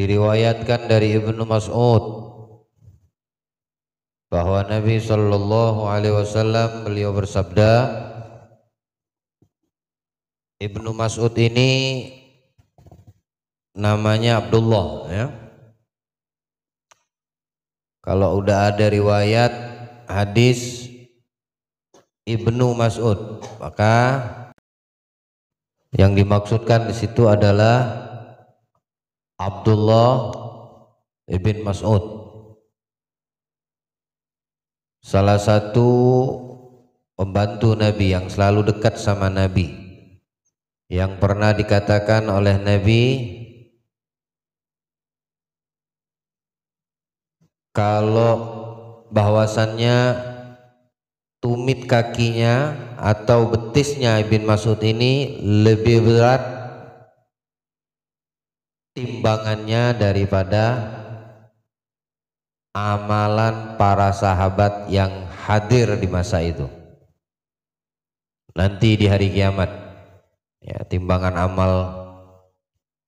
Diriwayatkan dari Ibnu Mas'ud bahwa Nabi Shallallahu Alaihi Wasallam beliau bersabda, Ibnu Mas'ud ini namanya Abdullah ya. Kalau udah ada riwayat hadis Ibnu Mas'ud, maka yang dimaksudkan di situ adalah Abdullah ibn Mas'ud, salah satu pembantu Nabi yang selalu dekat sama Nabi, yang pernah dikatakan oleh Nabi kalau bahwasannya tumit kakinya atau betisnya Ibn Mas'ud ini lebih berat timbangannya daripada amalan para sahabat yang hadir di masa itu. Nanti di hari kiamat ya, timbangan amal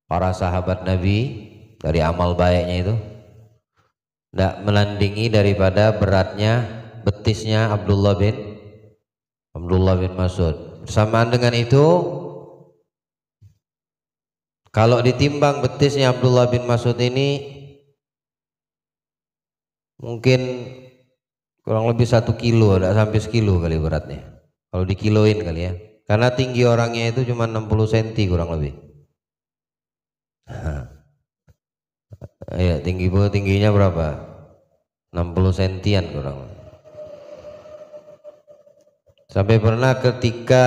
para sahabat Nabi dari amal baiknya itu tidak melandingi daripada beratnya betisnya Abdullah bin Mas'ud. Bersamaan dengan itu, kalau ditimbang betisnya Abdullah bin Mas'ud ini mungkin kurang lebih 1 kilo, tidak sampai sekilo kali beratnya. Kalau dikiloin kali ya, karena tinggi orangnya itu cuma 60 cm kurang lebih. Ya, tingginya berapa? 60 sentian kurang lebih. Sampai pernah ketika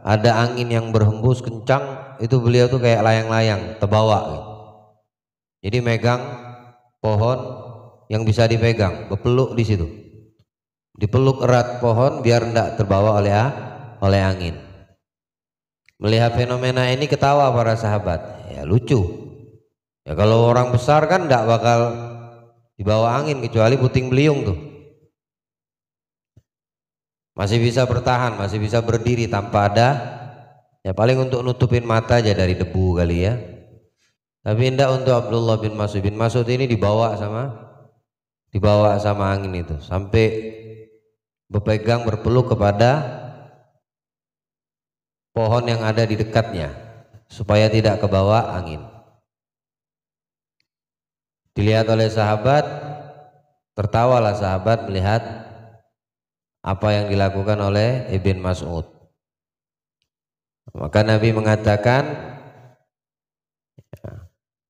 ada angin yang berhembus kencang, itu beliau tuh kayak layang-layang terbawa gitu. Jadi megang pohon yang bisa dipegang, berpeluk di situ, dipeluk erat pohon biar tidak terbawa oleh angin. Melihat fenomena ini ketawa para sahabat, ya lucu ya, kalau orang besar kan tidak bakal dibawa angin kecuali puting beliung tuh, masih bisa bertahan, masih bisa berdiri tanpa ada, ya paling untuk nutupin mata aja dari debu kali ya. Tapi tidak untuk Abdullah bin Mas'ud. Bin Mas'ud ini dibawa sama angin itu sampai berpegang berpeluk kepada pohon yang ada di dekatnya supaya tidak kebawa angin. Dilihat oleh sahabat, tertawalah sahabat melihat apa yang dilakukan oleh Ibn Mas'ud. Maka Nabi mengatakan,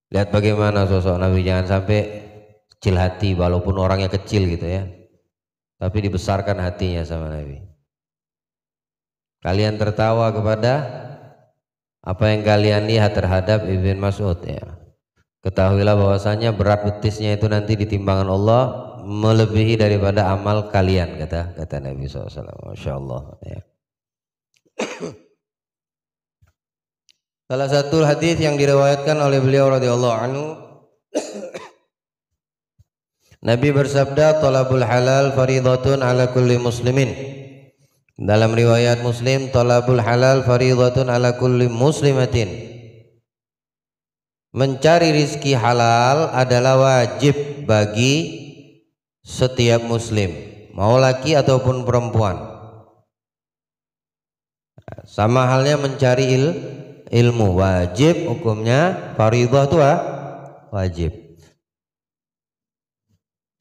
lihat bagaimana sosok Nabi, jangan sampai kecil hati walaupun orangnya kecil gitu ya, tapi dibesarkan hatinya sama Nabi. Kalian tertawa kepada apa yang kalian lihat terhadap Ibn Mas'ud ya. Ketahuilah bahwasanya berat betisnya itu nanti di timbangan Allah melebihi daripada amal kalian, kata Nabi SAW. Masya Allah ya. Salah satu hadis yang diriwayatkan oleh beliau radhiyallahu anhu, Nabi bersabda, talabul halal faridatun ala kulli muslimin. Dalam riwayat Muslim, talabul halal faridatun ala kulli muslimatin. Mencari rizki halal adalah wajib bagi setiap muslim, mau laki ataupun perempuan. Sama halnya mencari ilmu, wajib hukumnya, faridah itu wajib.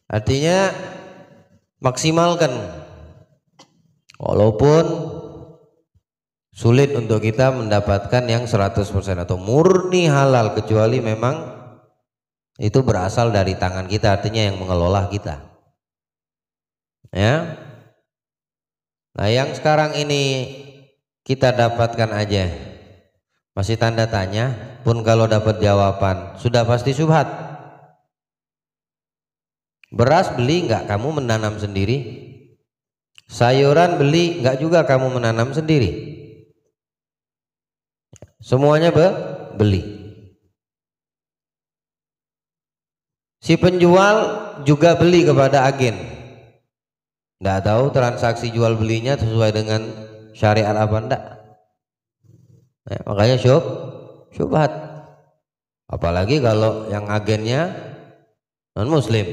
Artinya maksimalkan, walaupun sulit untuk kita mendapatkan yang 100% atau murni halal, kecuali memang itu berasal dari tangan kita, artinya yang mengelola kita ya. Nah yang sekarang ini kita dapatkan aja masih tanda tanya, pun kalau dapat jawaban sudah pasti syubhat. Beras beli enggak kamu menanam sendiri? Sayuran beli enggak juga kamu menanam sendiri? Semuanya beli. Si penjual juga beli kepada agen. Tidak tahu transaksi jual belinya sesuai dengan syariat apa enggak. Makanya syubhat. Apalagi kalau yang agennya non muslim.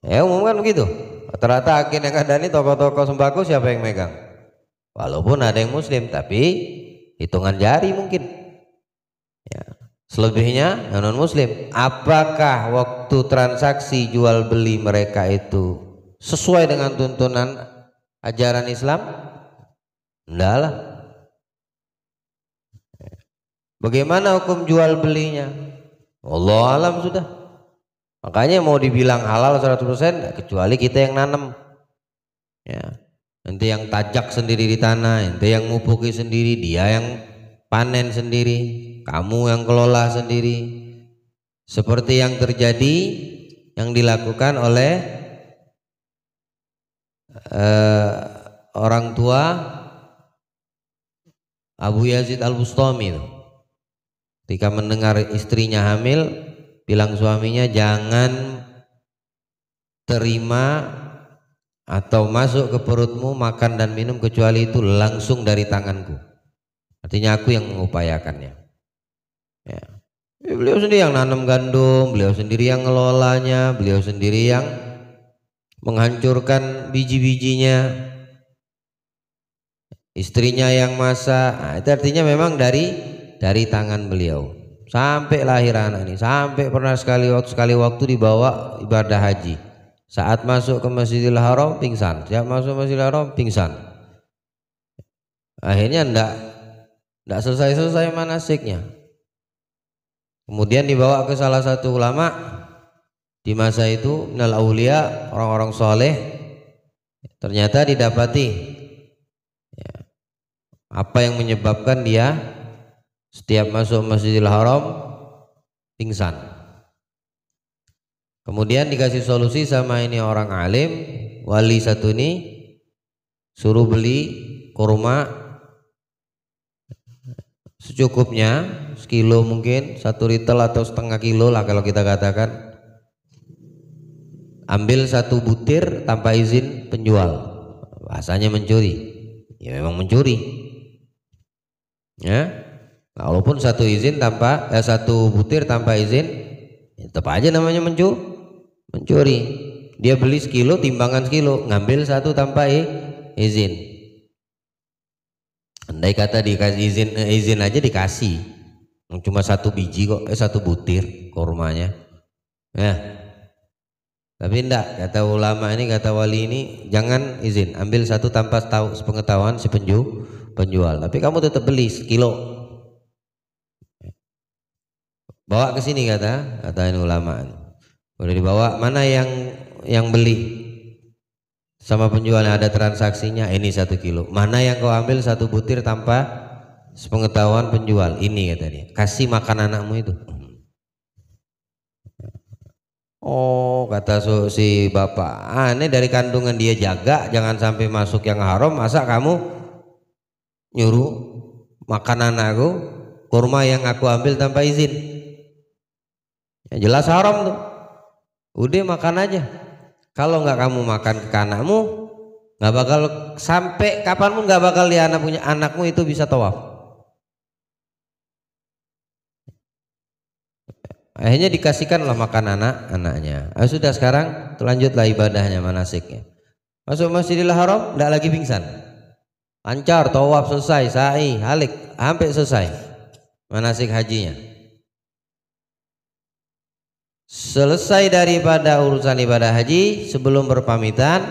Ya umum kan begitu. Rata-rata agen yang ada ini toko-toko sembako siapa yang megang? Walaupun ada yang muslim, tapi hitungan jari mungkin. Ya. Selebihnya non muslim. Apakah waktu transaksi jual beli mereka itu sesuai dengan tuntunan ajaran Islam? Enggak lah. Bagaimana hukum jual belinya? Allah alam sudah. Makanya mau dibilang halal 100% kecuali kita yang nanam. Ya. Nanti yang tajak sendiri di tanah, nanti yang mupuki sendiri, dia yang panen sendiri, kamu yang kelola sendiri. Seperti yang terjadi yang dilakukan oleh orang tua Abu Yazid Al-Bustami itu. Ketika mendengar istrinya hamil, bilang suaminya jangan terima atau masuk ke perutmu makan dan minum kecuali itu langsung dari tanganku. Artinya aku yang mengupayakannya. Ya. Beliau sendiri yang nanam gandum, beliau sendiri yang ngelolanya, beliau sendiri yang menghancurkan biji-bijinya, istrinya yang masak. Nah, itu artinya memang dari tangan beliau sampai lahir anak ini. Sampai pernah sekali waktu dibawa ibadah haji. Saat masuk ke Masjidil Haram pingsan, siap masuk Masjidil Haram pingsan. Akhirnya enggak selesai manasiknya. Kemudian dibawa ke salah satu ulama di masa itu, minal aulia, orang-orang soleh. Ternyata didapati ya, apa yang menyebabkan dia setiap masuk Masjidil Haram pingsan. Kemudian dikasih solusi sama ini orang alim, wali satu ini, suruh beli kurma secukupnya, sekilo mungkin, 1 ritel atau setengah kilo lah kalau kita katakan. Ambil 1 butir tanpa izin penjual, bahasanya mencuri. Ya memang mencuri. Ya, walaupun 1 butir tanpa izin, tetap aja namanya mencuri. Dia beli sekilo, timbangan sekilo, ngambil 1 tanpa izin. Andai kata dikasih izin aja dikasih, cuma 1 biji kok, 1 butir kurmanya. Ya, tapi enggak, kata ulama ini, kata wali ini, jangan izin, ambil 1 tanpa tahu sepengetahuan si penjual. Tapi kamu tetap beli sekilo, bawa ke sini kata ini ulama. Udah dibawa, mana yang beli sama penjualnya, ada transaksinya, ini 1 kilo. Mana yang kau ambil 1 butir tanpa sepengetahuan penjual, ini kata dia. Kasih makan anakmu itu. Oh kata si bapak, ini dari kandungan dia jaga jangan sampai masuk yang haram, masa kamu nyuruh makan anakku kurma yang aku ambil tanpa izin? Ya jelas haram tuh. Udah makan aja. Kalau nggak kamu makan ke anakmu, nggak bakal sampai kapanpun nggak bakal anakmu itu bisa tawaf. Akhirnya dikasihkanlah makan anaknya. Sudah, sekarang lanjutlah ibadahnya, manasiknya. Masuk Masjidil Haram, nggak lagi pingsan. Lancar, tawaf selesai, sa'i, halik, hampir selesai manasik hajinya. Selesai daripada urusan ibadah haji, sebelum berpamitan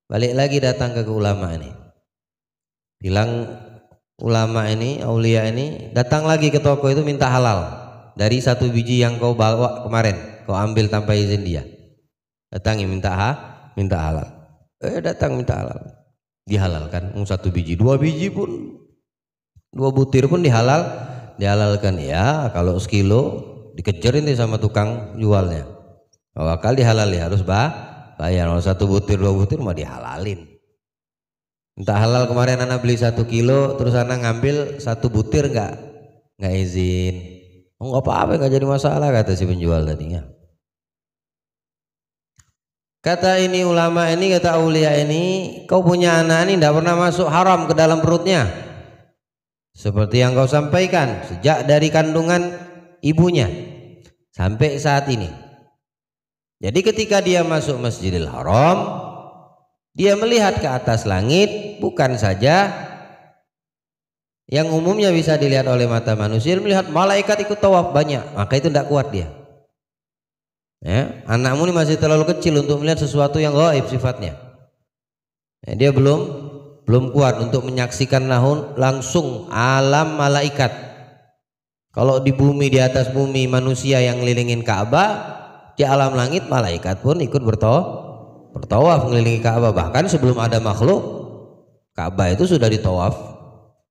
balik lagi datang ke ulama ini. Bilang ulama ini, aulia ini, datang lagi ke toko itu minta halal dari 1 biji yang kau bawa kemarin, kau ambil tanpa izin dia. Datangi minta halal. Datang minta halal. Dihalalkan 1 biji, 2 biji pun, 2 butir pun dihalalkan. Ya kalau sekilo dikejar ini sama tukang jualnya. Bakal dihalali, harus bayar. Kalau 1 butir 2 butir mau dihalalin. Minta halal kemarin anak beli 1 kilo, terus anak ngambil 1 butir nggak izin. Oh nggak apa-apa, nggak jadi masalah kata si penjual tadinya. Kata ini ulama ini, kata aulia ini, kau punya anak ini tidak pernah masuk haram ke dalam perutnya. Seperti yang kau sampaikan, sejak dari kandungan ibunya sampai saat ini. Jadi ketika dia masuk Masjidil Haram, dia melihat ke atas langit, bukan saja yang umumnya bisa dilihat oleh mata manusia, melihat malaikat ikut tawaf banyak, maka itu tidak kuat dia. Ya, anakmu ini masih terlalu kecil untuk melihat sesuatu yang gaib sifatnya. Ya, dia belum kuat untuk menyaksikan langsung alam malaikat. Kalau di bumi, di atas bumi manusia yang ngelilingin Ka'bah, di alam langit malaikat pun ikut bertawaf mengelilingi Ka'bah. Bahkan sebelum ada makhluk, Ka'bah itu sudah ditawaf,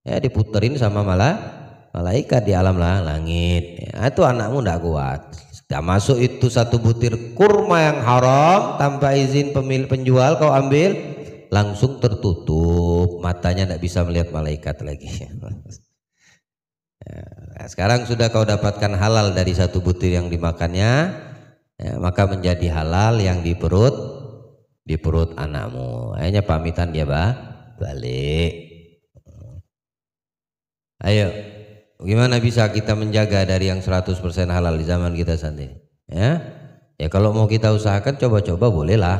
ya, diputerin sama malaikat di alam langit. Ya, itu anakmu tidak kuat. Tidak masuk itu satu butir kurma yang haram tanpa izin pemilik penjual, kau ambil, langsung tertutup matanya, tidak bisa melihat malaikat lagi. Nah, sekarang sudah kau dapatkan halal dari satu butir yang dimakannya, ya, maka menjadi halal yang di perut anakmu. Akhirnya pamitan dia balik. Ayo, gimana bisa kita menjaga dari yang 100% halal di zaman kita saat ini? Ya, ya kalau mau kita usahakan coba-coba bolehlah.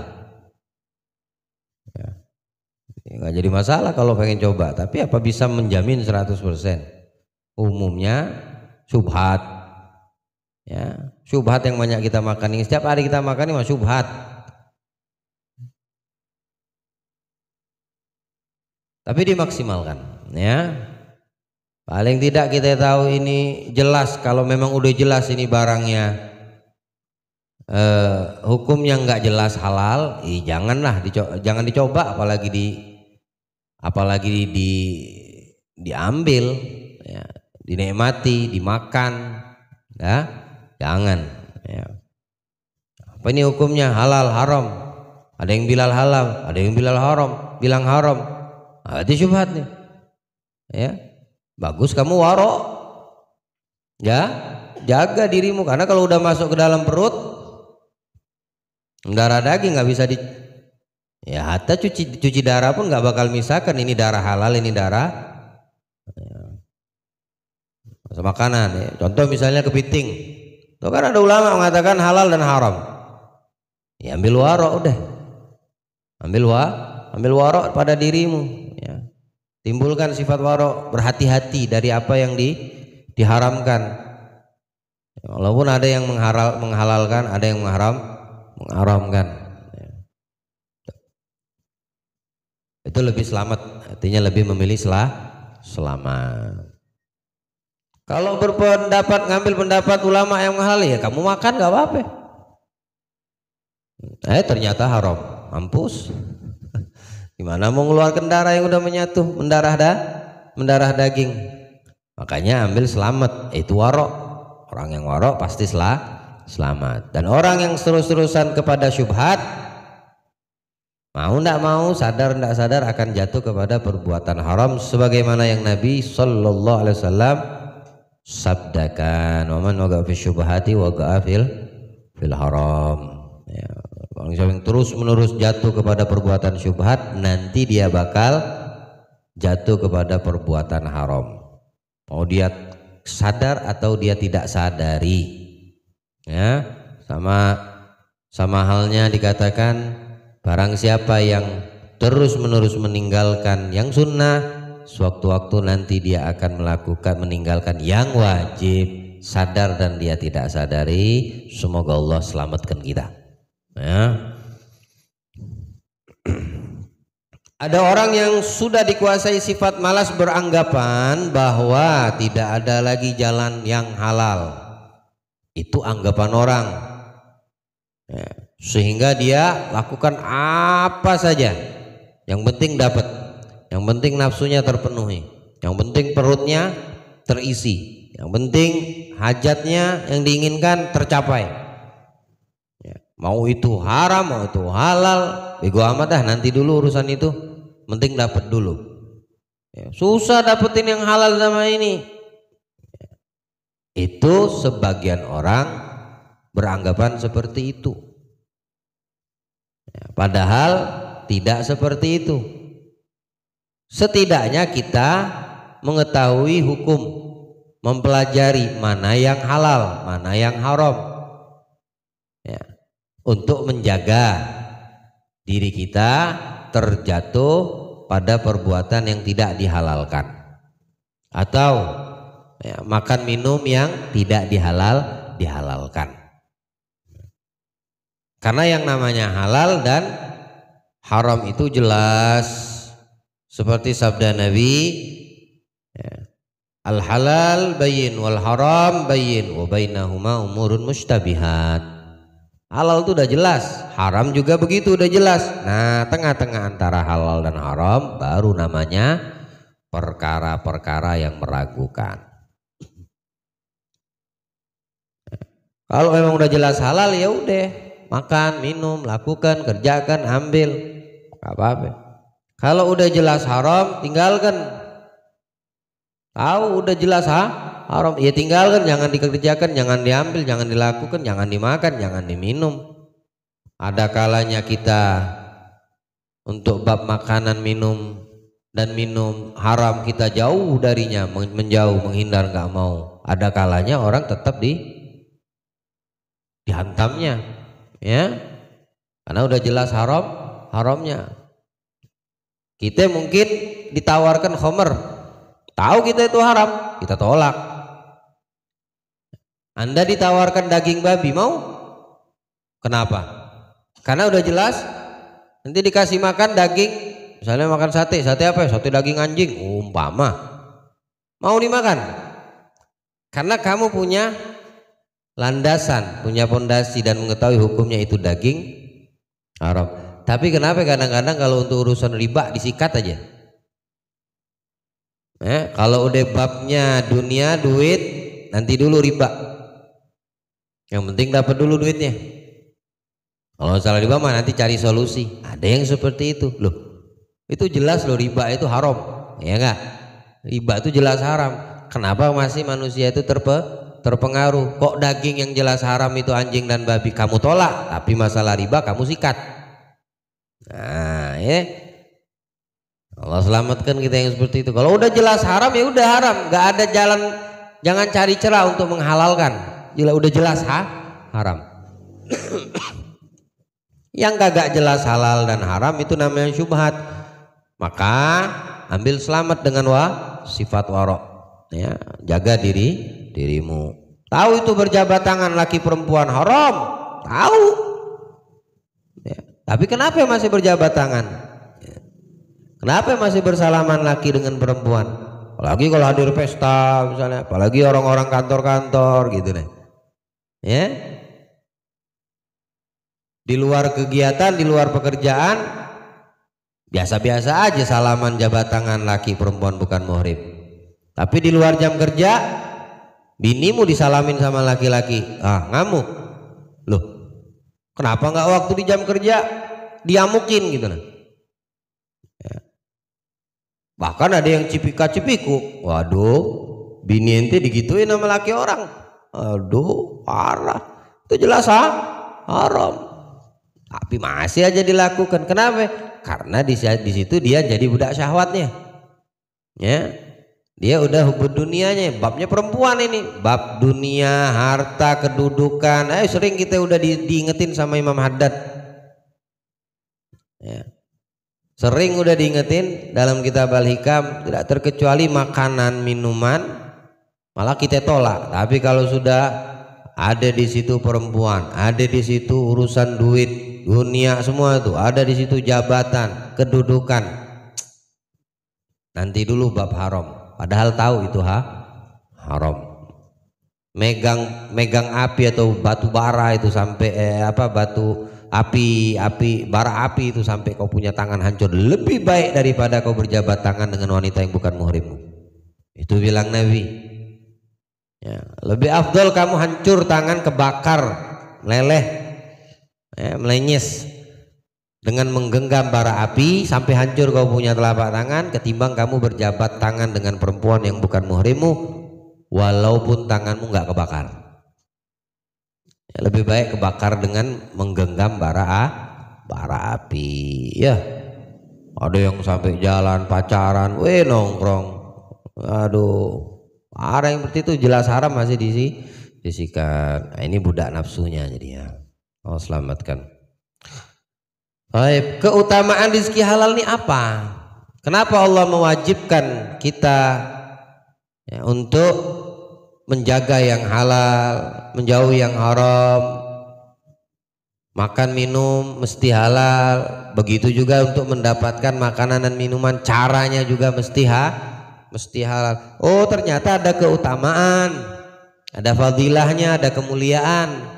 Ya. Nggak jadi masalah kalau pengen coba, tapi apa bisa menjamin 100%? Umumnya syubhat, ya, syubhat yang banyak kita makan, ini setiap hari kita makan ini syubhat. Tapi dimaksimalkan, ya. Paling tidak kita tahu ini jelas. Kalau memang udah jelas ini barangnya hukumnya nggak jelas halal, janganlah jangan dicoba, apalagi diambil, ya, dinikmati, dimakan, ya, jangan. Ya. Apa ini hukumnya? Halal, haram. Ada yang bilang halal, ada yang bilang haram. Nah, itu syubhat nih. Ya, bagus kamu warok, ya, jaga dirimu, karena kalau udah masuk ke dalam perut, darah daging nggak bisa ya, hatta cuci darah pun nggak bakal misalkan ini darah halal, ini darah, ya, makanan. Ya. Contoh misalnya kepiting, tuh kan ada ulama mengatakan halal dan haram, ya ambil warok udah, ambil warok pada dirimu. Ya. Timbulkan sifat warok, berhati-hati dari apa yang diharamkan. Walaupun ada yang menghalalkan, ada yang mengharamkan. Ya. Itu lebih selamat, artinya lebih memilih selamat. Kalau ngambil pendapat ulama yang halal, ya kamu makan nggak apa-apa. Ternyata haram, mampus. Gimana mau mengeluarkan darah yang udah menyatu, mendarah daging? Makanya ambil selamat, itu warok. Orang yang warok pasti selamat. Dan orang yang terus-terusan kepada syubhat, mau tidak mau, sadar tidak sadar akan jatuh kepada perbuatan haram, sebagaimana yang Nabi Sallallahu Alaihi Wasallam sabdakan, "Waman waqa'a fi syubhati waqa'a fil haram." Ya. Orang yang terus menerus jatuh kepada perbuatan syubhat, nanti dia bakal jatuh kepada perbuatan haram. Mau dia sadar atau dia tidak sadari, ya, sama halnya dikatakan barang siapa yang terus menerus meninggalkan yang sunnah, sewaktu-waktu nanti dia akan meninggalkan yang wajib, sadar dan dia tidak sadari. Semoga Allah selamatkan kita. Ya. Ada orang yang sudah dikuasai sifat malas, beranggapan bahwa tidak ada lagi jalan yang halal. Itu anggapan orang, ya. Sehingga dia lakukan apa saja, yang penting dapat, yang penting nafsunya terpenuhi, yang penting perutnya terisi, yang penting hajatnya yang diinginkan tercapai. Mau itu haram, mau itu halal, bego amat dah, nanti dulu urusan itu, penting dapat dulu. Ya, susah dapetin yang halal sama ini. Itu sebagian orang beranggapan seperti itu. Ya, padahal tidak seperti itu. Setidaknya kita mengetahui hukum, mempelajari mana yang halal, mana yang haram, ya, untuk menjaga diri kita terjatuh pada perbuatan yang tidak dihalalkan, atau ya, makan minum yang tidak dihalalkan. Karena yang namanya halal dan haram itu jelas, seperti sabda Nabi, ya, al halal bayyin wal haram bayyin wa bainahuma umurun mustabihat. Halal itu udah jelas, haram juga begitu udah jelas. Nah, tengah-tengah antara halal dan haram baru namanya perkara-perkara yang meragukan. Kalau memang udah jelas halal ya udah, makan, minum, lakukan, kerjakan, ambil, gak apa-apa. Kalau udah jelas haram, tinggalkan. Tahu udah jelas haram, ya tinggalkan, jangan dikerjakan, jangan diambil, jangan dilakukan, jangan dimakan, jangan diminum. Ada kalanya kita untuk bab makanan, minum dan minum haram kita jauh darinya, menjauh, menghindar, nggak mau. Ada kalanya orang tetap dihantamnya, ya, karena udah jelas haramnya. Kita mungkin ditawarkan khamr, tahu kita itu haram, kita tolak. Anda ditawarkan daging babi, mau? Kenapa? Karena udah jelas. Nanti dikasih makan daging, misalnya makan sate apa? Sate daging anjing, umpama, mau dimakan? Karena kamu punya landasan, punya pondasi dan mengetahui hukumnya itu daging haram. Tapi kenapa kadang-kadang kalau untuk urusan riba disikat aja? Kalau udah babnya dunia, duit, nanti dulu riba. Yang penting dapat dulu duitnya. Kalau salah riba mah nanti cari solusi. Ada yang seperti itu. Loh, itu jelas loh riba itu haram, ya enggak? Riba itu jelas haram. Kenapa masih manusia itu terpengaruh? Kok daging yang jelas haram itu anjing dan babi kamu tolak, tapi masalah riba kamu sikat. Nah, ya. Allah selamatkan kita yang seperti itu. Kalau udah jelas haram ya udah haram, nggak ada jalan, jangan cari celah untuk menghalalkan. Udah jelas haram. Yang kagak jelas halal dan haram itu namanya syubhat. Maka ambil selamat dengan sifat warok, ya, jaga dirimu. Tahu itu berjabat tangan laki perempuan haram, tahu, ya. Tapi kenapa masih berjabat tangan? Kenapa masih bersalaman laki dengan perempuan? Apalagi kalau hadir pesta misalnya, apalagi orang-orang kantor-kantor gitu nih, ya. Di luar kegiatan, di luar pekerjaan, biasa-biasa aja salaman jabat tangan laki perempuan bukan muhrim. Tapi di luar jam kerja, binimu disalamin sama laki-laki, ngamuk. Loh, kenapa nggak waktu di jam kerja diamukin gitu nah? Ya. Bahkan ada yang cipika-cipiku, waduh, bini ente digituin sama laki orang, aduh parah, itu jelas haram. Tapi masih aja dilakukan. Kenapa? Karena di situ dia jadi budak syahwatnya, ya. Dia udah hubud dunianya, babnya perempuan ini, bab dunia, harta, kedudukan. Sering kita udah diingetin sama Imam Haddad, ya. Sering udah diingetin dalam kitab Al-Hikam, tidak terkecuali makanan, minuman, malah kita tolak. Tapi kalau sudah ada di situ perempuan, ada di situ urusan duit, dunia, semua itu ada di situ, jabatan, kedudukan, nanti dulu bab haram. Padahal tahu itu haram. Megang api atau batu bara itu sampai batu api bara api itu sampai kau punya tangan hancur, lebih baik daripada kau berjabat tangan dengan wanita yang bukan muhrimmu. Itu bilang Nabi, ya, lebih afdol kamu hancur tangan, kebakar, meleleh, ya, melenyes dengan menggenggam bara api sampai hancur kau punya telapak tangan, ketimbang kamu berjabat tangan dengan perempuan yang bukan muhrimmu walaupun tanganmu nggak kebakar. Ya, lebih baik kebakar dengan menggenggam bara api, ya. Ada yang sampai jalan pacaran, nongkrong, aduh, Orang yang seperti itu jelas haram masih disikat. Nah, ini budak nafsunya jadinya. Oh, selamatkan. Baik, keutamaan rezeki halal ini apa? Kenapa Allah mewajibkan kita ya, untuk menjaga yang halal, menjauhi yang haram, makan minum mesti halal, begitu juga untuk mendapatkan makanan dan minuman caranya juga mesti halal. Oh, ternyata ada keutamaan, ada fadilahnya, ada kemuliaan.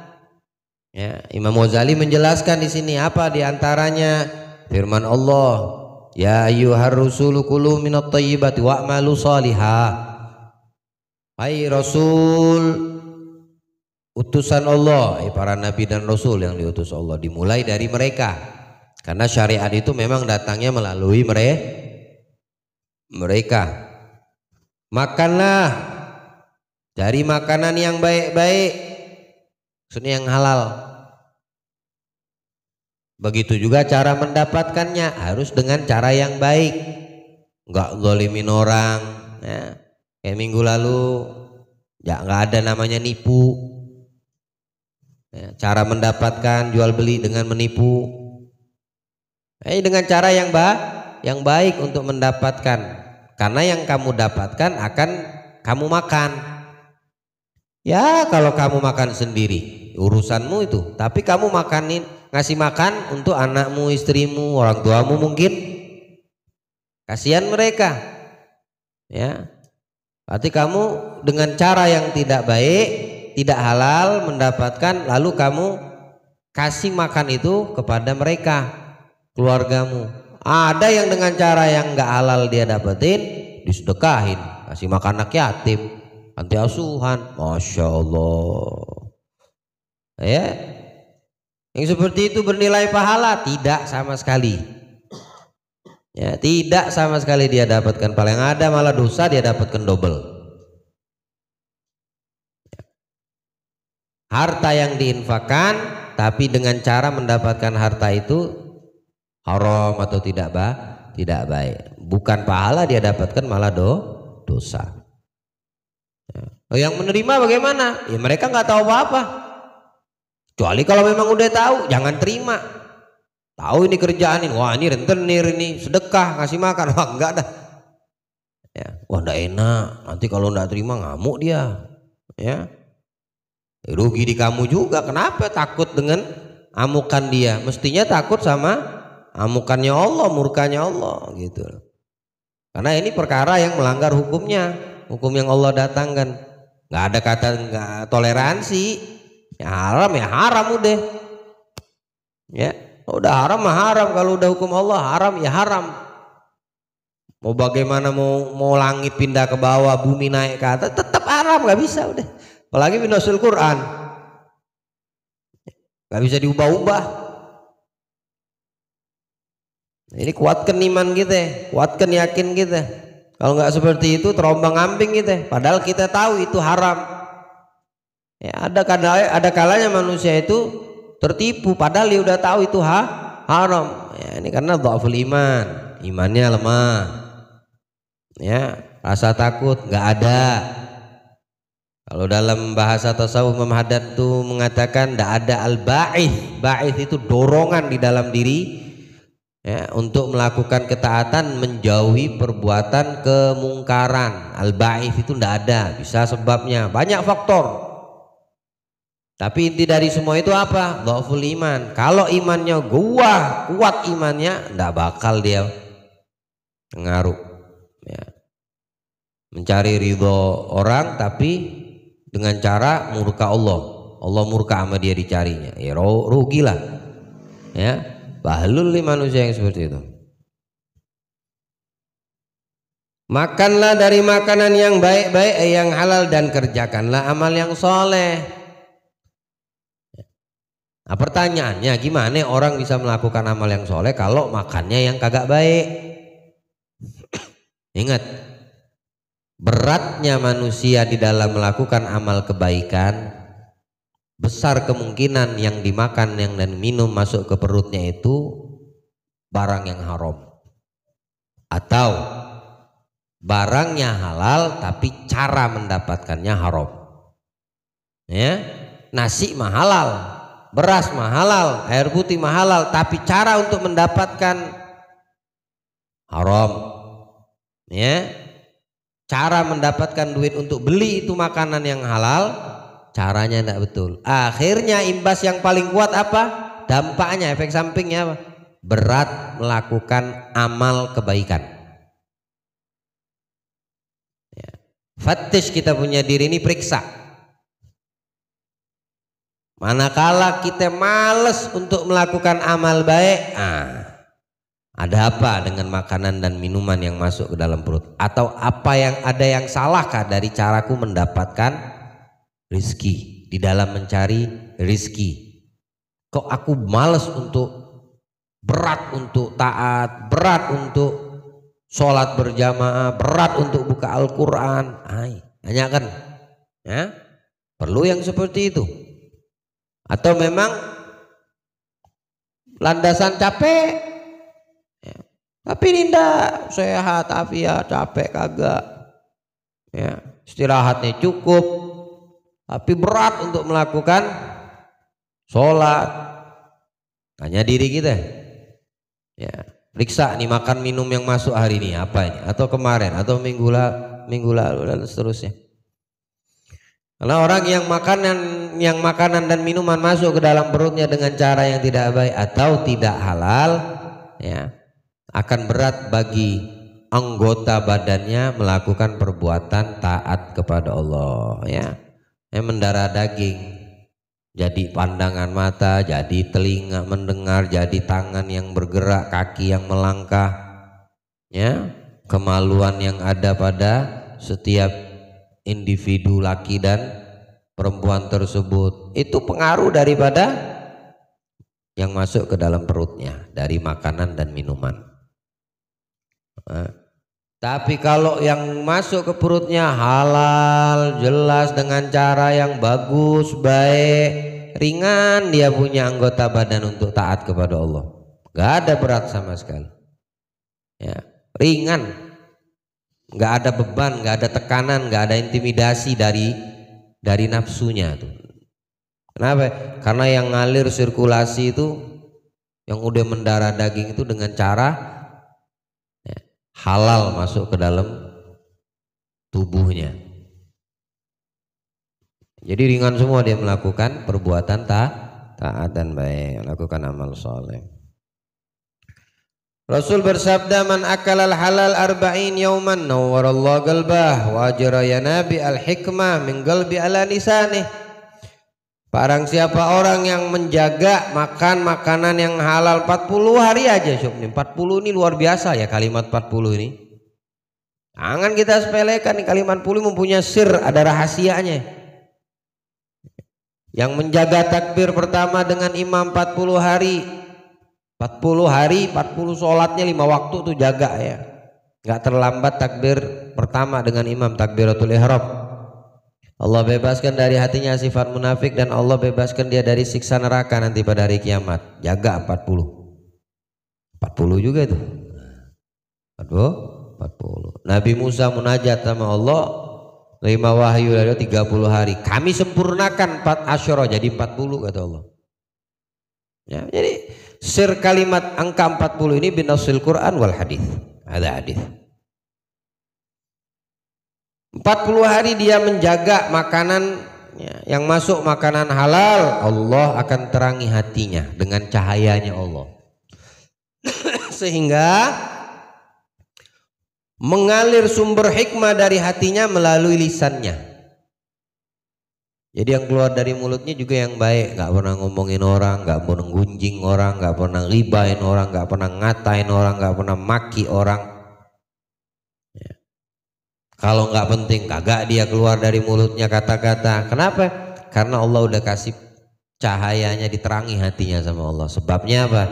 Ya, Imam Ghazali menjelaskan di sini apa diantaranya firman Allah, ya ayyuhar rusulu kulu minat thayyibati wa'malu shalihah. Hai Rasul, utusan Allah, para nabi dan rasul yang diutus Allah, dimulai dari mereka, karena syariat itu memang datangnya melalui mereka. Makanlah dari makanan yang baik-baik, maksudnya yang halal. Begitu juga cara mendapatkannya harus dengan cara yang baik, nggak zalimin orang ya. Kayak minggu lalu ya nggak ada namanya nipu ya, cara mendapatkan jual beli dengan menipu dengan cara yang baik untuk mendapatkan, karena yang kamu dapatkan akan kamu makan ya. Kalau kamu makan sendiri urusanmu itu, tapi kamu ngasih makan untuk anakmu, istrimu, orang tuamu, mungkin kasihan mereka ya. Berarti kamu dengan cara yang tidak baik, tidak halal mendapatkan, lalu kamu kasih makan itu kepada mereka, keluargamu. Ada yang dengan cara yang nggak halal dia dapetin, disedekahin, kasih makan anak yatim, panti asuhan, masya Allah ya. Yang seperti itu bernilai pahala? Tidak sama sekali ya, tidak sama sekali dia dapatkan pahala. Yang ada malah dosa dia dapatkan double. Harta yang diinfakkan tapi dengan cara mendapatkan harta itu haram atau tidak baik, bukan pahala dia dapatkan, malah dosa ya. Yang menerima bagaimana? Ya mereka nggak tahu apa-apa, kecuali kalau memang udah tahu jangan terima. Tahu ini kerjaan ini, wah ini rentenir, ini sedekah, ngasih makan, wah enggak dah ya. Wah enggak enak, nanti kalau enggak terima ngamuk dia ya, rugi di kamu juga. Kenapa takut dengan amukan dia? Mestinya takut sama amukannya Allah, murkanya Allah gitu. Karena ini perkara yang melanggar hukumnya, hukum yang Allah datangkan. Nggak ada kata nggak toleransi. Ya haram udah ya. Udah haram mah haram, kalau udah hukum Allah haram ya haram. Mau bagaimana, mau langit pindah ke bawah, bumi naik ke atas, tetap haram, nggak bisa udah. Apalagi binasul Quran, nggak bisa diubah-ubah. Ini kuatkan iman kita, kuatkan yakin kita. Kalau nggak seperti itu terombang ambing kita. Padahal kita tahu itu haram. Ya, ada kalanya manusia itu tertipu padahal dia udah tahu itu haram ya. Ini karena dhaful iman, imannya lemah ya, rasa takut nggak ada. Kalau dalam bahasa tasawuf Imam Haddad tuh mengatakan tidak ada al-ba'ith. Ba'ith itu dorongan di dalam diri ya, untuk melakukan ketaatan, menjauhi perbuatan kemungkaran. Al-ba'ith itu tidak ada, bisa sebabnya banyak faktor. Tapi inti dari semua itu apa? Dhaful iman. Kalau imannya kuat imannya, tidak bakal dia pengaruh ya. Mencari ridho orang tapi dengan cara murka Allah. Allah murka sama dia dicarinya, ya rugilah ya. Bahlul manusia yang seperti itu. Makanlah dari makanan yang baik-baik, yang halal, dan kerjakanlah amal yang soleh. Nah, pertanyaannya gimana orang bisa melakukan amal yang soleh kalau makannya yang kagak baik? Ingat, beratnya manusia di dalam melakukan amal kebaikan, besar kemungkinan yang dimakan yang dan minum masuk ke perutnya itu barang yang haram, atau barangnya halal tapi cara mendapatkannya haram. Ya, nasi mah halal, beras mah halal, air putih mah halal, tapi cara untuk mendapatkan haram. Ya, cara mendapatkan duit untuk beli itu makanan yang halal, caranya tidak betul. Akhirnya imbas yang paling kuat apa? Dampaknya, efek sampingnya apa? Berat melakukan amal kebaikan. Ya. Fattish kita punya diri ini, periksa. Manakala kita males untuk melakukan amal baik, ada apa dengan makanan dan minuman yang masuk ke dalam perut? Atau ada yang salahkah dari caraku mendapatkan rizki, di dalam mencari rizki? Kok aku males untuk, berat untuk taat, berat untuk sholat berjamaah, berat untuk buka Al-Quran? Hanya kan ya, perlu yang seperti itu. Atau memang landasan capek ya. Tapi ini ndak sehat, afiat, capek kagak ya, istirahatnya cukup, tapi berat untuk melakukan sholat. Tanya diri kita ya, periksa nih makan minum yang masuk hari ini apa ini, atau kemarin, atau minggu lalu dan seterusnya. Karena orang yang makanan dan minuman masuk ke dalam perutnya dengan cara yang tidak baik atau tidak halal, ya, akan berat bagi anggota badannya melakukan perbuatan taat kepada Allah. Ya, mendarah daging, jadi pandangan mata, jadi telinga mendengar, jadi tangan yang bergerak, kaki yang melangkah, ya, kemaluan yang ada pada setiap individu laki dan perempuan tersebut, itu pengaruh daripada yang masuk ke dalam perutnya dari makanan dan minuman. Tapi kalau yang masuk ke perutnya halal, jelas dengan cara yang bagus, baik, ringan, dia punya anggota badan untuk taat kepada Allah, gak ada berat sama sekali ya, ringan, nggak ada beban, nggak ada tekanan, nggak ada intimidasi dari nafsunya tuh. Kenapa? Karena yang ngalir sirkulasi itu, yang udah mendarah daging itu dengan cara ya, halal masuk ke dalam tubuhnya. Jadi ringan semua dia melakukan perbuatan taat dan baik, melakukan amal soleh. Rasul bersabda, man akalal halal arba'in yauman nawwarallahu qalbah wa ajra ya nabi al-hikmah min qalbi ala lisanih. Barang siapa orang yang menjaga makan makanan yang halal 40 hari aja, Syuk, 40 ini luar biasa ya, kalimat 40 ini. Jangan kita sepelekan nih, kalimat 40 mempunyai sir, ada rahasianya. Yang menjaga takbir pertama dengan imam 40 hari, 40 sholatnya 5 waktu tuh jaga ya, nggak terlambat takbir pertama dengan imam, takbiratul ihram. Allah bebaskan dari hatinya sifat munafik dan Allah bebaskan dia dari siksa neraka nanti pada hari kiamat. Jaga 40 juga itu 40. Nabi Musa munajat sama Allah, 5 wahyu lalu 30 hari, kami sempurnakan 4 asyara jadi 40 kata Allah ya. Jadi sir kalimat angka 40 ini binasil Quran wal hadis. Ada hadis. 40 hari dia menjaga makanan ya, yang masuk makanan halal, Allah akan terangi hatinya dengan cahayanya Allah. Sehingga mengalir sumber hikmah dari hatinya melalui lisannya. Jadi yang keluar dari mulutnya juga yang baik, nggak pernah ngomongin orang, nggak pernah gunjing orang, nggak pernah ribain orang, nggak pernah ngatain orang, nggak pernah maki orang. Ya. Kalau nggak penting, kagak dia keluar dari mulutnya kata-kata. Kenapa? Karena Allah udah kasih cahayanya, diterangi hatinya sama Allah. Sebabnya apa?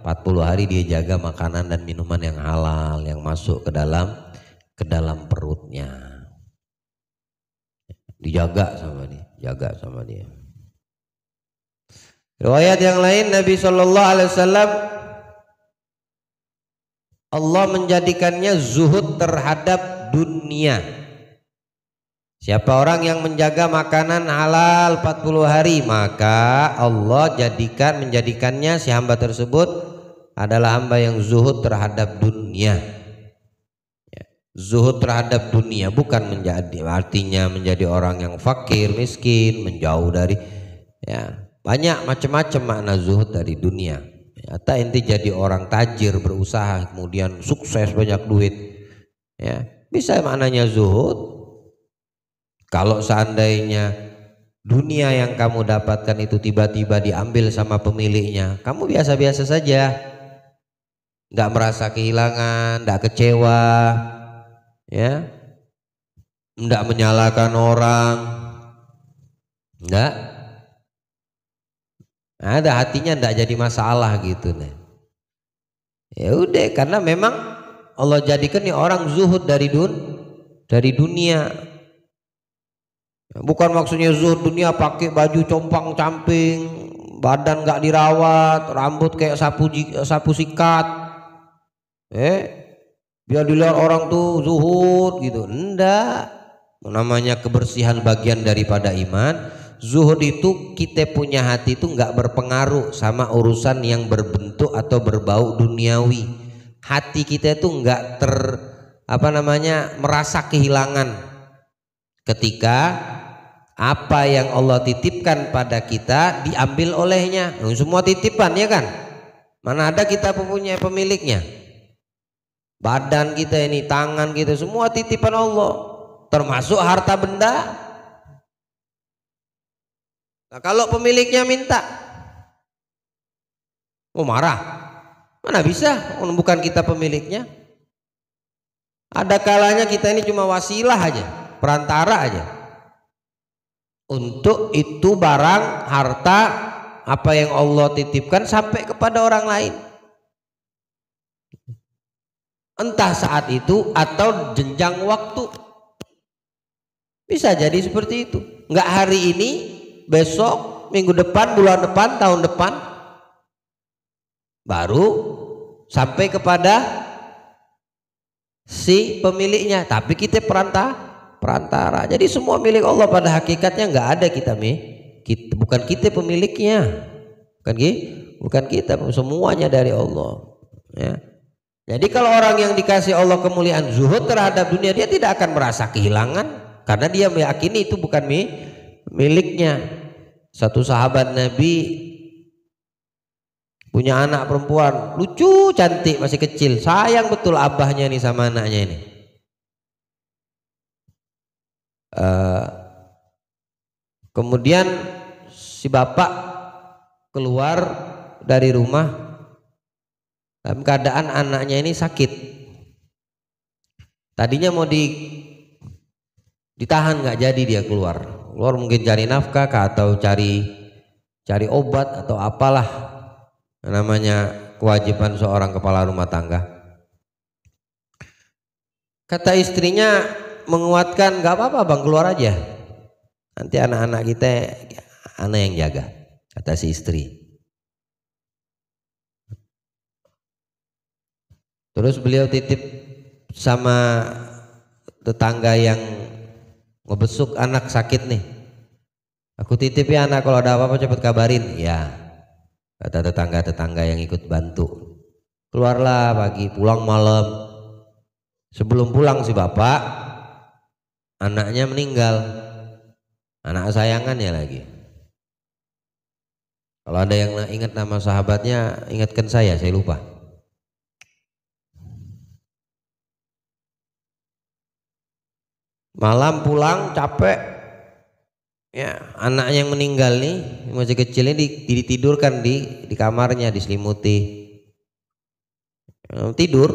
40 hari dia jaga makanan dan minuman yang halal yang masuk ke dalam perutnya. Dijaga sama dia, jaga sama dia. Riwayat yang lain Nabi Shallallahu Alaihi Wasallam, Allah menjadikannya zuhud terhadap dunia. Siapa orang yang menjaga makanan halal 40 hari, maka Allah menjadikannya si hamba tersebut adalah hamba yang zuhud terhadap dunia. Zuhud terhadap dunia bukan artinya menjadi orang yang fakir, miskin, menjauh dari, ya, banyak macam-macam makna zuhud dari dunia. Atau inti jadi orang tajir, berusaha, kemudian sukses, banyak duit, ya, bisa maknanya zuhud. Kalau seandainya dunia yang kamu dapatkan itu tiba-tiba diambil sama pemiliknya, kamu biasa-biasa saja, nggak merasa kehilangan, nggak kecewa, ya, nggak menyalahkan orang, nggak ada, hatinya nggak jadi masalah gitu nih. Ya udah, karena memang Allah jadikan nih orang zuhud dari dunia. Bukan maksudnya zuhud dunia pakai baju compang-camping, badan nggak dirawat, rambut kayak sapu sikat, biar dilihat orang tuh zuhud gitu. Enggak, namanya kebersihan bagian daripada iman. Zuhud itu kita punya hati itu nggak berpengaruh sama urusan yang berbentuk atau berbau duniawi. Hati kita itu nggak merasa kehilangan ketika apa yang Allah titipkan pada kita diambil olehnya. Semua titipan, ya kan? Mana ada kita punya pemiliknya? Badan kita ini, tangan kita, semua titipan Allah, termasuk harta benda. Nah, kalau pemiliknya minta, mau marah? Mana bisa? Bukan kita pemiliknya. Ada kalanya kita ini cuma wasilah aja, perantara aja. Untuk itu barang, harta, apa yang Allah titipkan sampai kepada orang lain. Entah saat itu atau jenjang waktu. Bisa jadi seperti itu. Enggak hari ini, besok, minggu depan, bulan depan, tahun depan, baru sampai kepada si pemiliknya. Tapi kita perantara. Jadi semua milik Allah, pada hakikatnya nggak ada bukan kita pemiliknya, bukan kita, semuanya dari Allah, ya. Jadi kalau orang yang dikasih Allah kemuliaan zuhud terhadap dunia, dia tidak akan merasa kehilangan karena dia meyakini itu bukan miliknya. Satu sahabat Nabi punya anak perempuan lucu, cantik, masih kecil, sayang betul abahnya nih sama anaknya ini. Kemudian si bapak keluar dari rumah dalam keadaan anaknya ini sakit. Tadinya mau ditahan, nggak jadi, dia keluar mungkin cari nafkah atau cari obat atau apalah namanya kewajiban seorang kepala rumah tangga. Kata istrinya menguatkan, nggak apa-apa bang, keluar aja, nanti anak-anak kita anak yang jaga, kata si istri. Terus beliau titip sama tetangga yang ngebesuk anak sakit nih, aku titip ya anak, kalau ada apa-apa cepat kabarin ya, kata tetangga yang ikut bantu. Keluarlah pagi, pulang malam. Sebelum pulang si bapak, anaknya meninggal, anak sayangannya lagi. Kalau ada yang ingat nama sahabatnya, ingatkan saya lupa. Malam pulang capek, ya, anaknya yang meninggal nih, masih kecil ini ditidurkan di kamarnya, diselimuti, tidur.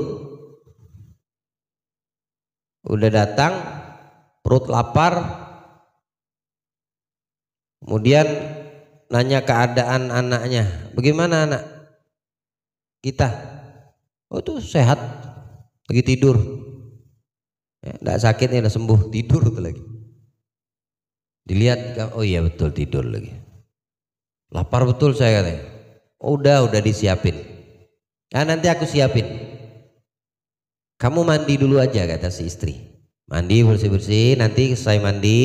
Udah datang, perut lapar, kemudian nanya keadaan anaknya, bagaimana anak kita? Oh itu sehat, lagi tidur, ya, enggak sakitnya, udah sembuh, tidur tuh lagi. Dilihat, oh iya betul tidur lagi. Lapar betul saya katanya. Oh, udah disiapin. Nah nanti aku siapin. Kamu mandi dulu aja, kata si istri. Mandi bersih-bersih, nanti selesai mandi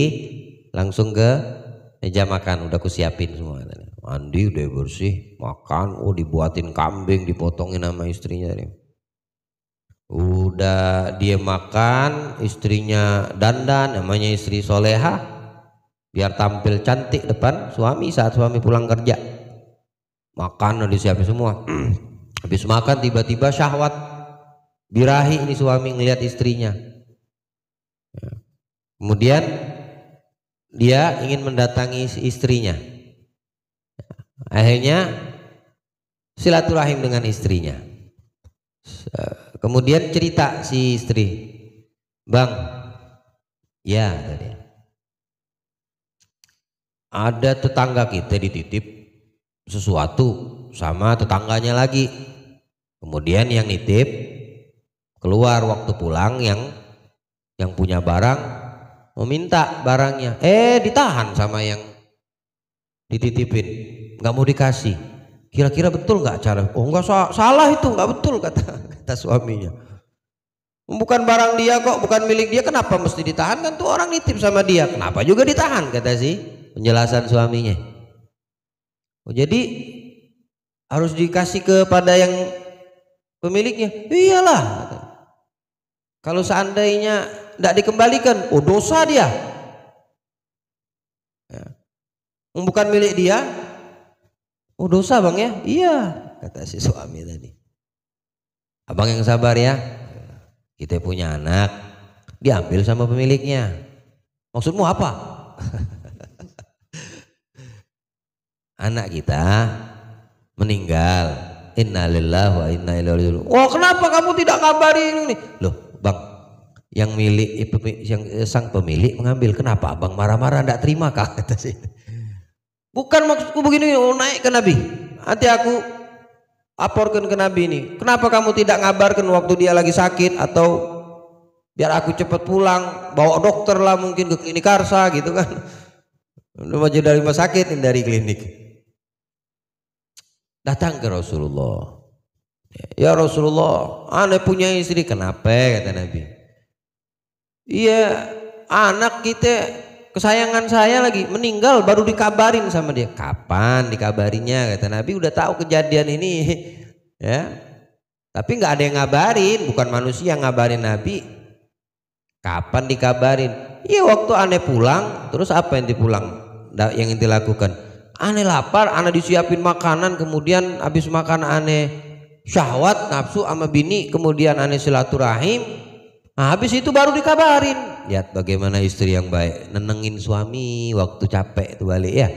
langsung ke meja makan, udah aku siapin semua. Mandi udah bersih, makan, dibuatin kambing, dipotongin sama istrinya. Udah dia makan, istrinya dandan, namanya istri soleha, biar tampil cantik depan suami saat suami pulang kerja. Makan udah disiapin semua. Habis makan tiba-tiba syahwat, birahi ini suami ngelihat istrinya. Kemudian dia ingin mendatangi istrinya. Akhirnya silaturahim dengan istrinya. Kemudian cerita si istri, "Bang, ya tadi ada tetangga kita dititip sesuatu sama tetangganya lagi. Kemudian yang nitip keluar waktu pulang, yang punya barang meminta barangnya, ditahan sama yang dititipin, nggak mau dikasih. Kira-kira betul nggak cara?" "Oh nggak, salah itu, nggak betul," kata suaminya. "Bukan barang dia kok, bukan milik dia, kenapa mesti ditahan? Kan tuh orang nitip sama dia, kenapa juga ditahan?" kata si penjelasan suaminya. Jadi harus dikasih kepada yang pemiliknya. Iyalah, kalau seandainya tidak dikembalikan, dosa dia. Bukan milik dia, dosa bang ya. Iya, kata si suami tadi. "Abang yang sabar ya, kita punya anak, diambil sama pemiliknya." "Maksudmu apa?" "Anak kita meninggal, innalillahi wa inna ilaihi raji'un." "Oh kenapa kamu tidak kabarin ini?" "Loh bang, yang milik yang sang pemilik mengambil, kenapa abang marah-marah tidak terima kah?" kata sih. "Bukan maksudku begini, naik ke Nabi, nanti aku laporkan ke Nabi ini. Kenapa kamu tidak ngabarkan waktu dia lagi sakit, atau biar aku cepat pulang, bawa dokter lah mungkin ke klinik Karsa gitu kan." Udah dari rumah sakit, dari klinik. Datang ke Rasulullah. "Ya Rasulullah, aneh punya istri." "Kenapa?" kata Nabi. "Iya, anak kita kesayangan saya lagi meninggal, baru dikabarin sama dia." "Kapan dikabarinya?" kata Nabi. "Udah tahu kejadian ini ya, tapi nggak ada yang ngabarin, bukan manusia yang ngabarin Nabi. Kapan dikabarin?" "Iya waktu aneh pulang." "Terus apa yang yang dilakukan?" "Aneh lapar, aneh disiapin makanan, kemudian habis makan aneh syahwat nafsu sama bini, kemudian aneh silaturahim. Nah, habis itu baru dikabarin." Lihat bagaimana istri yang baik, nenengin suami waktu capek itu balik ya,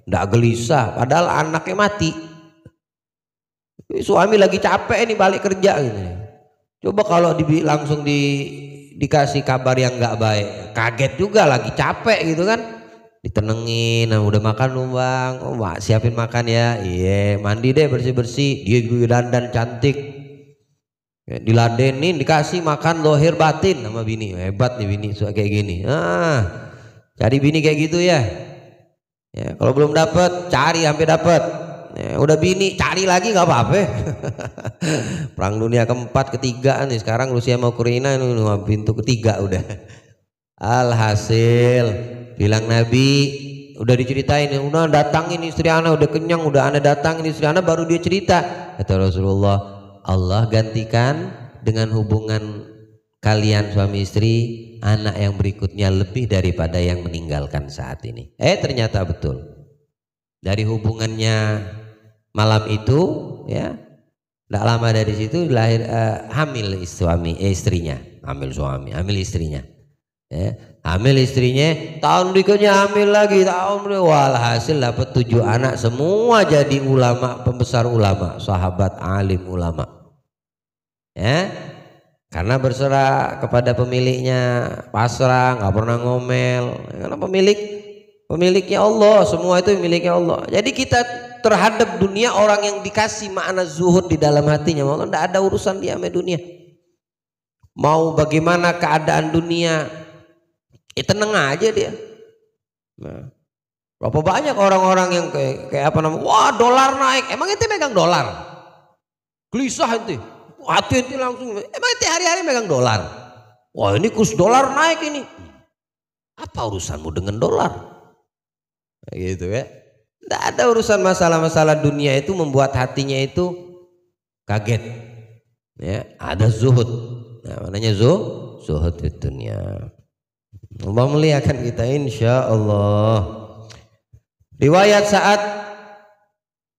ndak gelisah, padahal anaknya mati. Suami lagi capek ini balik kerja gitu. Coba kalau langsung dikasih kabar yang nggak baik, kaget juga, lagi capek gitu kan. Ditenengin, "Nah, udah makan belum bang?" "Oh mak, siapin makan ya." "Iya, mandi deh bersih-bersih." Dia dandan cantik, diladenin, dikasih makan lohir batin sama bini. Hebat nih bini kayak gini. Cari bini kayak gitu ya. Kalau belum dapet, cari sampai dapet. Udah bini, cari lagi nggak apa-apa. Perang dunia keempat, ketiga nih sekarang, Rusia mau Ukraina, ini pintu ketiga udah. Alhasil bilang Nabi, udah diceritain, "Udah datangin istri ana, udah kenyang, udah ana datangin istri ana," baru dia cerita. Kata Rasulullah, "Allah gantikan dengan hubungan kalian suami istri anak yang berikutnya lebih daripada yang meninggalkan saat ini." Ternyata betul. Dari hubungannya malam itu ya, tidak lama dari situ lahir hamil istrinya, hamil istrinya. Hamil istrinya, tahun berikutnya hamil lagi, walhasil dapat 7 anak, semua jadi ulama, pembesar ulama, sahabat alim ulama. Karena berserah kepada pemiliknya, pasrah, nggak pernah ngomel. Karena pemiliknya Allah, semua itu miliknya Allah. Jadi kita terhadap dunia, orang yang dikasih makna zuhud di dalam hatinya, Allah tidak ada urusan dia sama dunia. Mau bagaimana keadaan dunia, tenang aja dia. Nah, berapa banyak orang-orang yang kayak apa namanya, wah dolar naik, emang ente megang dolar? Gelisah ente, hati ente langsung, emang ente hari-hari megang dolar? Wah ini kurs dolar naik ini. Apa urusanmu dengan dolar? Gitu ya. Tidak ada urusan masalah-masalah dunia itu membuat hatinya itu kaget. Ya, ada zuhud. Nah, maknanya zuhud di dunia. Allah muliakan kita insya Allah. Riwayat saat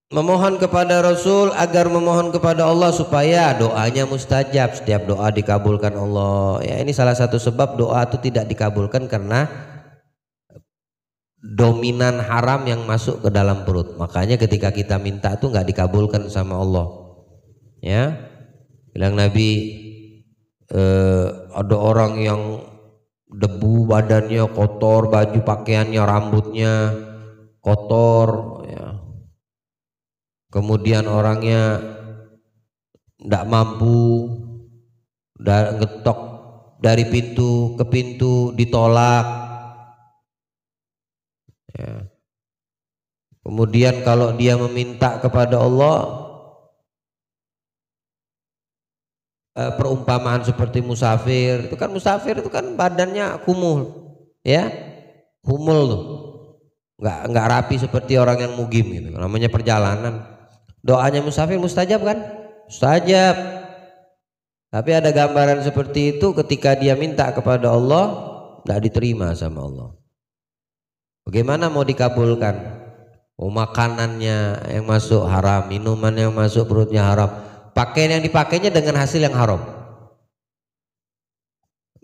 memohon kepada Rasul agar memohon kepada Allah supaya doanya mustajab, setiap doa dikabulkan Allah. Ya ini salah satu sebab doa itu tidak dikabulkan karena dominan haram yang masuk ke dalam perut. Makanya ketika kita minta tuh nggak dikabulkan sama Allah. Ya, bilang Nabi ada orang yang debu badannya kotor, baju pakaiannya rambutnya kotor. Ya. Kemudian orangnya tidak mampu, ngetok dari pintu ke pintu ditolak. Ya. Kemudian kalau dia meminta kepada Allah, perumpamaan seperti musafir itu kan badannya kumul, ya kumul tuh, nggak rapi seperti orang yang mugim gitu. Namanya perjalanan. Doanya musafir mustajab kan? Mustajab. Tapi ada gambaran seperti itu ketika dia minta kepada Allah nggak diterima sama Allah. Bagaimana mau dikabulkan? Oh, makanannya yang masuk haram, minuman yang masuk perutnya haram, pakaian yang dipakainya dengan hasil yang haram.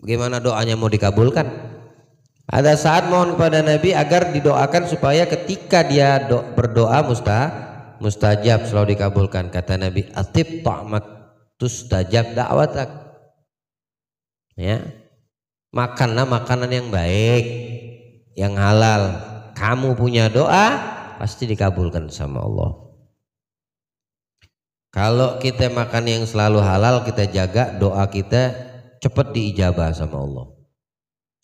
Bagaimana doanya mau dikabulkan? Ada saat mohon kepada Nabi agar didoakan supaya ketika dia berdoa mustajab, selalu dikabulkan. Kata Nabi, atib ta'mak tustajab da'watak. Ya, makanlah makanan yang baik, yang halal. Kamu punya doa pasti dikabulkan sama Allah. Kalau kita makan yang selalu halal, kita jaga doa kita cepat diijabah sama Allah,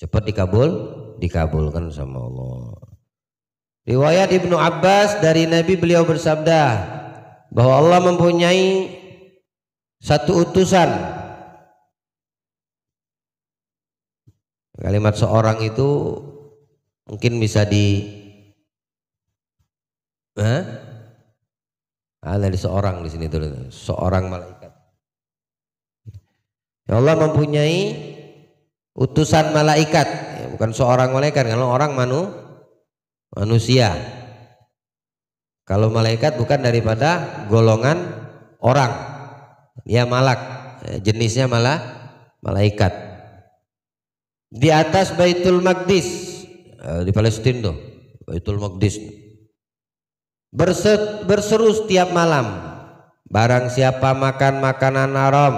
cepat dikabulkan sama Allah. Riwayat Ibnu Abbas dari Nabi, beliau bersabda bahwa Allah mempunyai satu utusan. Kalimat seorang itu mungkin bisa ada di seorang di sini tuh, seorang malaikat. Ya Allah mempunyai utusan malaikat, ya, bukan seorang malaikat. Kalau orang manusia. Kalau malaikat bukan daripada golongan orang, dia malak, jenisnya malah malaikat. Di atas Baitul Maqdis, di Palestina tuh, Baitul Maqdis, berseru setiap malam, barang siapa makan makanan haram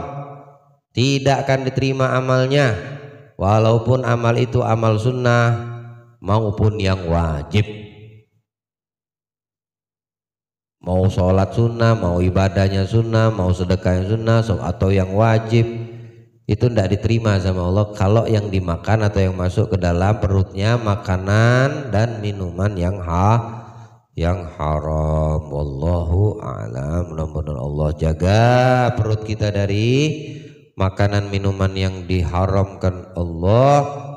tidak akan diterima amalnya, walaupun amal itu amal sunnah maupun yang wajib. Mau sholat sunnah, mau ibadahnya sunnah, mau sedekahnya sunnah atau yang wajib, itu tidak diterima sama Allah kalau yang dimakan atau yang masuk ke dalam perutnya makanan dan minuman yang haram. Wallahu a'lam. Mudah-mudahan Allah jaga perut kita dari makanan minuman yang diharamkan Allah.